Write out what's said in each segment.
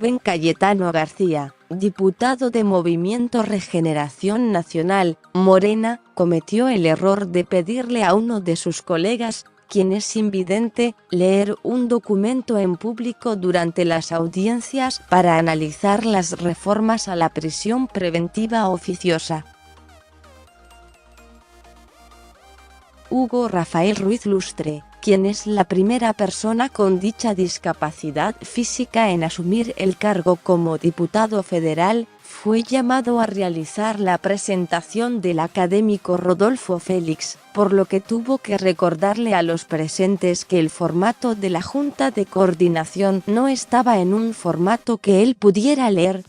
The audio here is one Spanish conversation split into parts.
Rubén Cayetano García, diputado de Movimiento Regeneración Nacional, Morena, cometió el error de pedirle a uno de sus colegas, quien es invidente, leer un documento en público durante las audiencias para analizar las reformas a la prisión preventiva oficiosa. Hugo Rafael Ruiz Lustre, quien es la primera persona con dicha discapacidad física en asumir el cargo como diputado federal, fue llamado a realizar la presentación del académico Rodolfo Félix, por lo que tuvo que recordarle a los presentes que el formato de la Junta de Coordinación no estaba en un formato que él pudiera leer.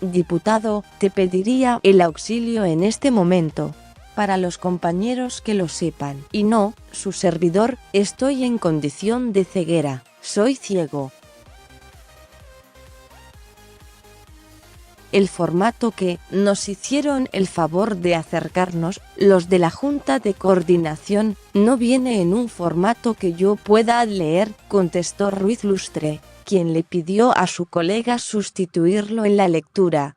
Diputado, te pediría el auxilio en este momento. Para los compañeros que lo sepan, y no, su servidor, estoy en condición de ceguera, soy ciego. El formato que nos hicieron el favor de acercarnos, los de la Junta de Coordinación, no viene en un formato que yo pueda leer, contestó Ruiz Lustre, quien le pidió a su colega sustituirlo en la lectura.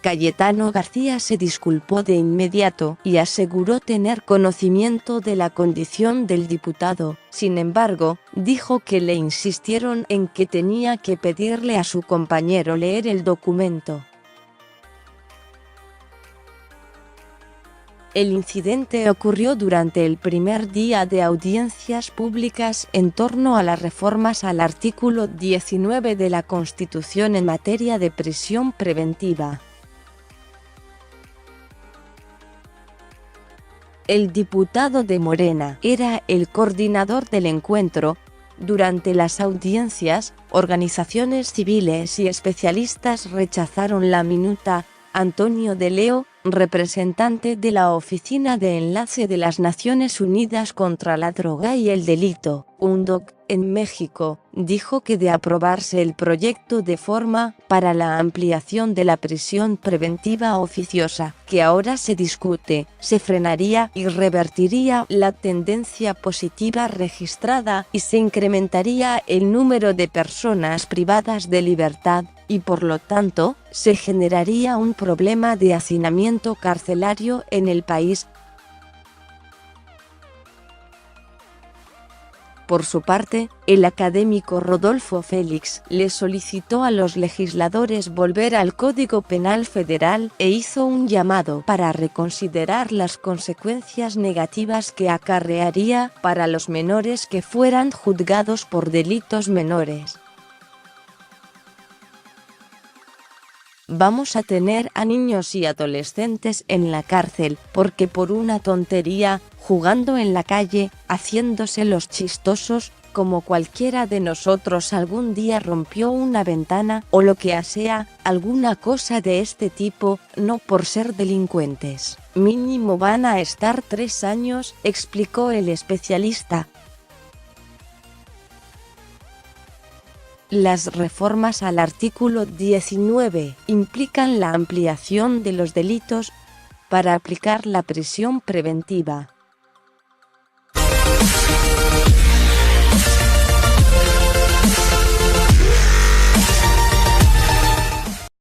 Cayetano García se disculpó de inmediato y aseguró tener conocimiento de la condición del diputado. Sin embargo, dijo que le insistieron en que tenía que pedirle a su compañero leer el documento. El incidente ocurrió durante el primer día de audiencias públicas en torno a las reformas al artículo 19 de la Constitución en materia de prisión preventiva. El diputado de Morena era el coordinador del encuentro. Durante las audiencias, organizaciones civiles y especialistas rechazaron la minuta. Antonio de Leo, representante de la Oficina de Enlace de las Naciones Unidas contra la Droga y el Delito, UNODC, en México, dijo que de aprobarse el proyecto de forma para la ampliación de la prisión preventiva oficiosa, que ahora se discute, se frenaría y revertiría la tendencia positiva registrada y se incrementaría el número de personas privadas de libertad, y por lo tanto, se generaría un problema de hacinamiento carcelario en el país. Por su parte, el académico Rodolfo Félix le solicitó a los legisladores volver al Código Penal Federal e hizo un llamado para reconsiderar las consecuencias negativas que acarrearía para los menores que fueran juzgados por delitos menores. Vamos a tener a niños y adolescentes en la cárcel, porque por una tontería, jugando en la calle, haciéndose los chistosos, como cualquiera de nosotros algún día rompió una ventana o lo que sea, alguna cosa de este tipo, no por ser delincuentes. Mínimo van a estar 3 años, explicó el especialista. Las reformas al artículo 19 implican la ampliación de los delitos para aplicar la prisión preventiva.